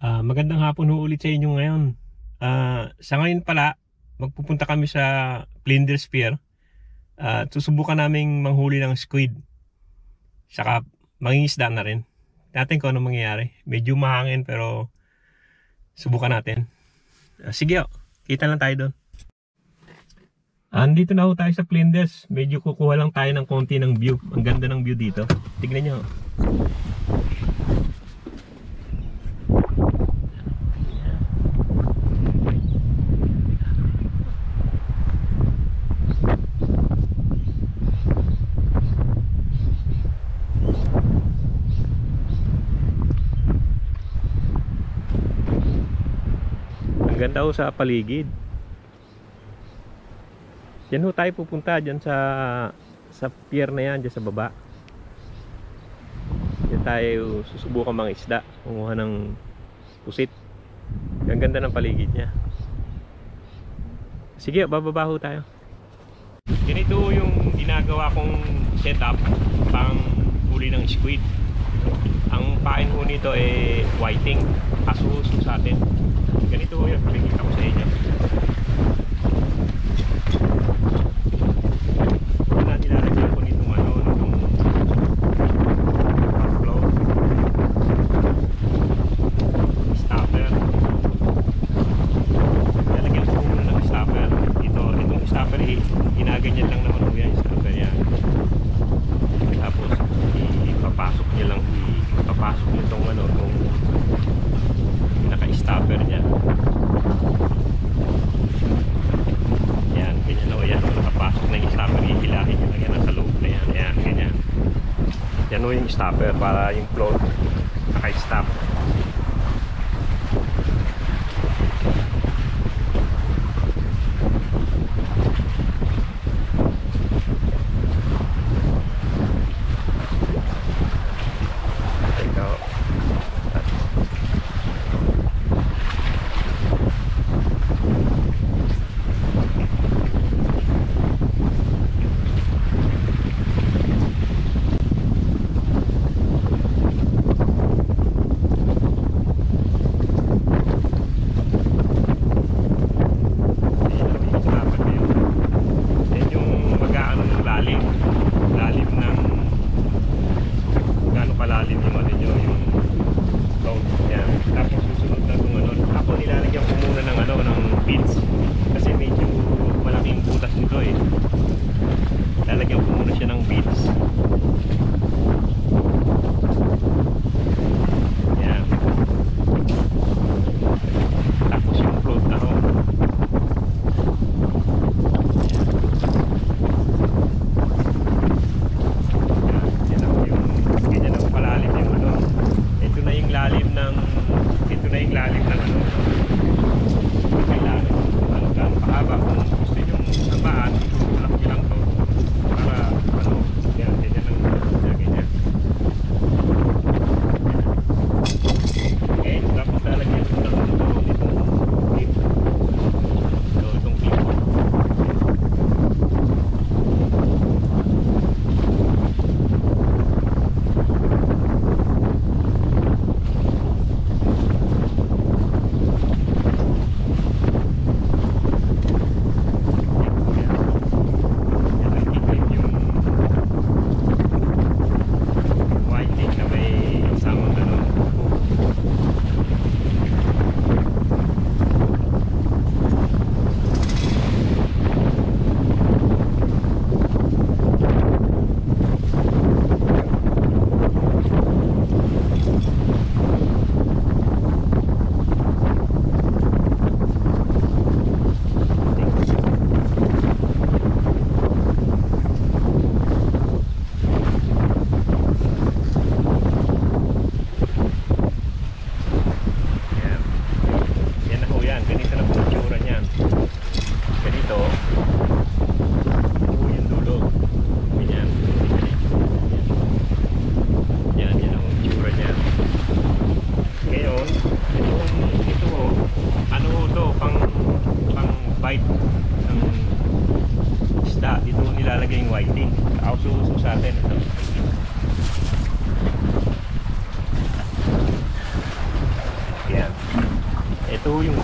Magandang hapon ho ulit sa inyo ngayon. Sa ngayon pala, magpupunta kami sa Flinders Pier at susubukan naming manghuli ng squid. Saka mangingisda na rin. Natin kung ano mangyayari. Medyo mahangin pero subukan natin. Sige, kita lang tayo doon. Andito na ho tayo sa Flinders. Medyo kukuha lang tayo ng konti ng view. Ang ganda ng view dito. Tignan nyo. Ang ganda ho sa paligid. Yan ho tayo pupunta dyan sa pier na yan, dyan sa baba. Yan tayo susubukan mga isda, kumuha ng pusit. Ang ganda ng paligid niya. Sige, bababa ho tayo. Ganito yung ginagawa kong setup pang huli ng squid. Ang pain ho nito whiting, aso-uso sa atin. Ganito ho yun, pinakita ko sa inyo. Nilalagyan ko nitong flow stopper. Nilalagyan ko muna ng stopper. Itong stopper ginaganyan lang naman ho yan, stopper yan. Tapos ipapasok nyo lang, ipapasok nyo itong itong naka-stopper niya. Yan, ganyan o yan. Nakapasok na yung stopper, ihilahin nyo lang yan sa loob na yan. Yan, ganyan. Yan o yung stopper para yung float naka-stop.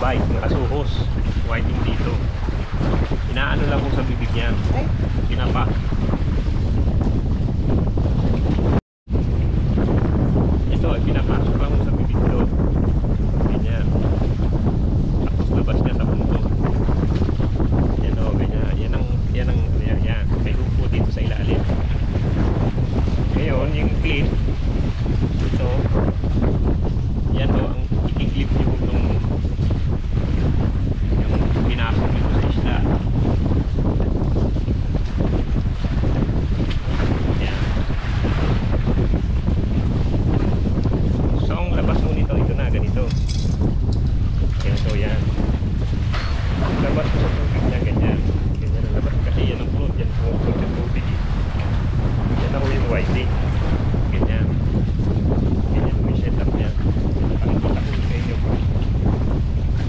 bite, ng asuhos. Whiting dito. Inaano lang kung sa bibig niyan. Pinapa. Ito, pinapasok lang kung sa bibig to. Ganyan. Tapos labas niya sa punto. Yan o, ganyan. Yan. May upo dito sa ilalim. Ngayon, yung clip, ito, yan o, ang i-clip nyo itong yung pinasok nito sa isla. Yan. So, ang labas mo nito, ito na, ganito. Ganito, yan. Ang labas mo sa tubig niya, ganyan. Ganyan ang labas. Kasi yan ang float, yan ang float sa tubig. Yan ako yung whiting. Ganyan. Ganyan yung setup niya. Pakikita ko sa inyo.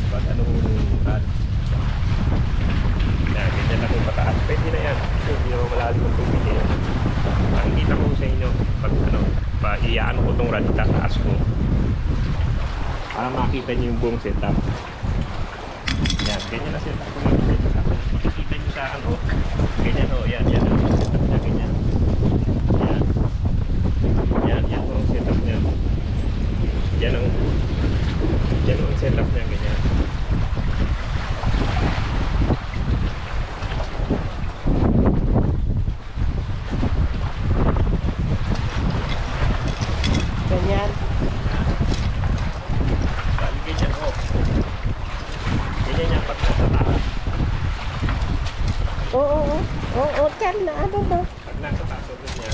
Ba't ano ko yung pad. Ganyan ako yung pataas. Pwede na yan. Hindi naman malalim ang tubig niya. Pakikita ko sa inyo. Pag ano, iaan ko itong rad taas ko. Para makita niyo yung buong setup. Yan. Ganyan na setup ko yung setup. Makikita niyo sa ano. Ganyan o. Yan. Yan ang setup niya. Ganyan. Yan po ang setup niya. Yan ang setup niya, ganyan. Ganyan. Bali ganyan po. Ganyan niya pag nasa taas. Oo, tell na ano ba? Pag nasa taas, ulit niya.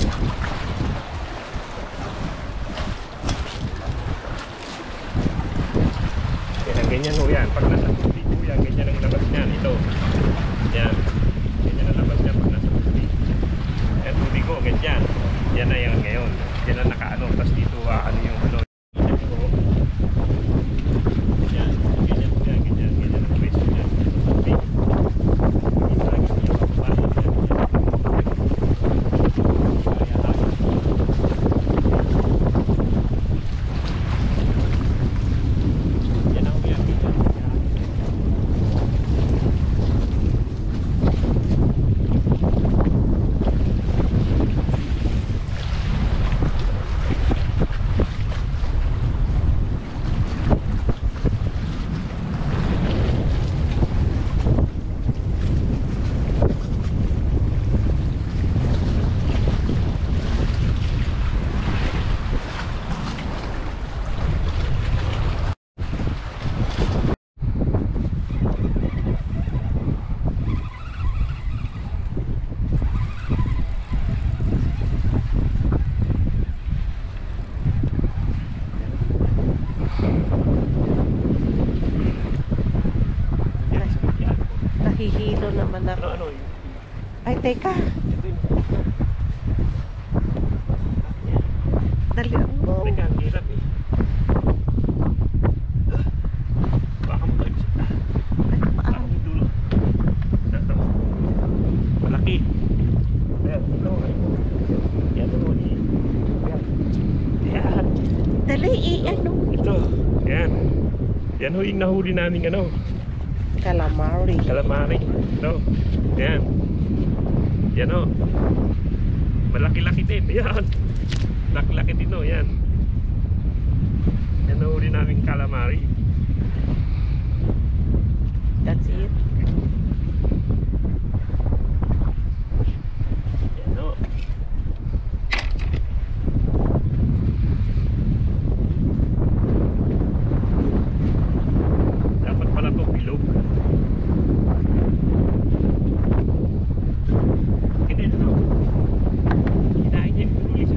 Ganyan ho yan. Pag nasa tubig ho yan, ganyan ang labas niyan. Ito. Yan. Ganyan ang labas niyan pag nasa tubig. Yan tubig ho, ganyan. Yan na yan ngayon. Yan na nakaano. Tapos dito ano yung ano. Yan. Ganyan ho yan. Ganyan. Ganyan ang pwesto niyan. Tubig. Dito lagi niya pagpapalin. Kaya hapon. Yan ang uyan. Nahihilo naman ako. Ano yun? Ay, teka. Dalian mo. Teka, ang hirap eh. Baka mo tayo. Ay, Baka mo dulo. Ito. Malaki. Ayan, ito. Yan ito. Yan. Yan. Dali, ano? Ito. Yan. Yan ho yung nahuli namin ano. Calamari. Calamari. Ito. Yan. Yan o. Malaki-laki din. Yan. Laki-laki din o. Yan. Yan nahuli namin calamari. That's it. Yan o. Dapat pala ito bilog. Kinain niya yung huli sa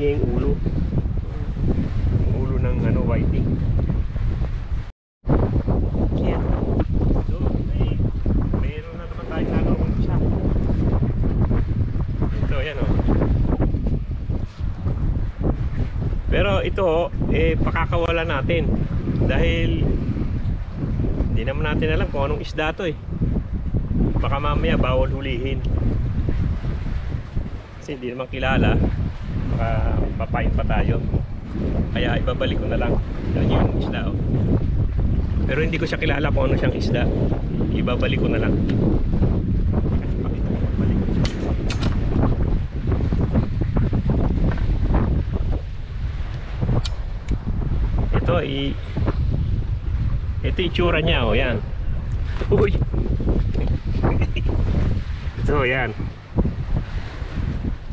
niya yung ulo. Yung ulo ng ano, whiting. Yan. So, mayroon na naman tayo nalawang isa. Ito, yan o. Pero ito, pakakawala natin. Dahil hindi naman natin alam kung anong isda to eh. Baka mamaya bawal hulihin. Kasi hindi naman kilala. Baka papain pa tayo. Kaya ibabalik ko na lang. Yan yung isda oh. Pero hindi ko siya kilala kung ano siyang isda. Ibabalik ko na lang. Ito itsura niya oh, yan. Uy. Ito yan.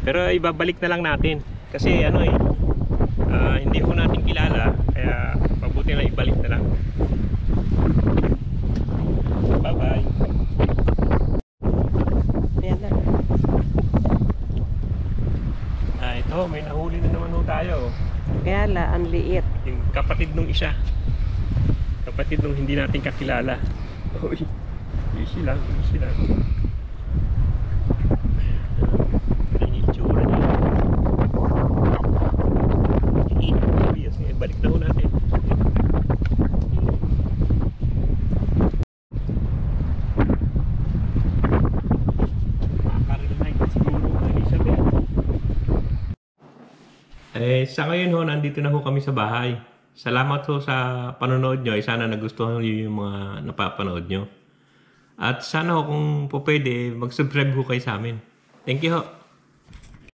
Pero ibabalik na lang natin kasi ano hindi ko natin kilala kaya mabuti na ibalik na lang. Bye bye. Yan na. Ito may nahuli na naman ho tayo. Kaya la, ang liit. Yung kapatid nung isa. Kapatid nung hindi natin kakilala. Uy, easy lang, easy lang. Ano yung itsura niya? Balik na ho natin. Makakaril siguro Elizabeth. Sa ngayon ho, nandito na ho kami sa bahay. Salamat ho sa panonood nyo. Sana nagustuhan nyo yung mga napapanood nyo. At sana ho kung po pwede, mag-subscribe ho kayo sa amin. Thank you ho.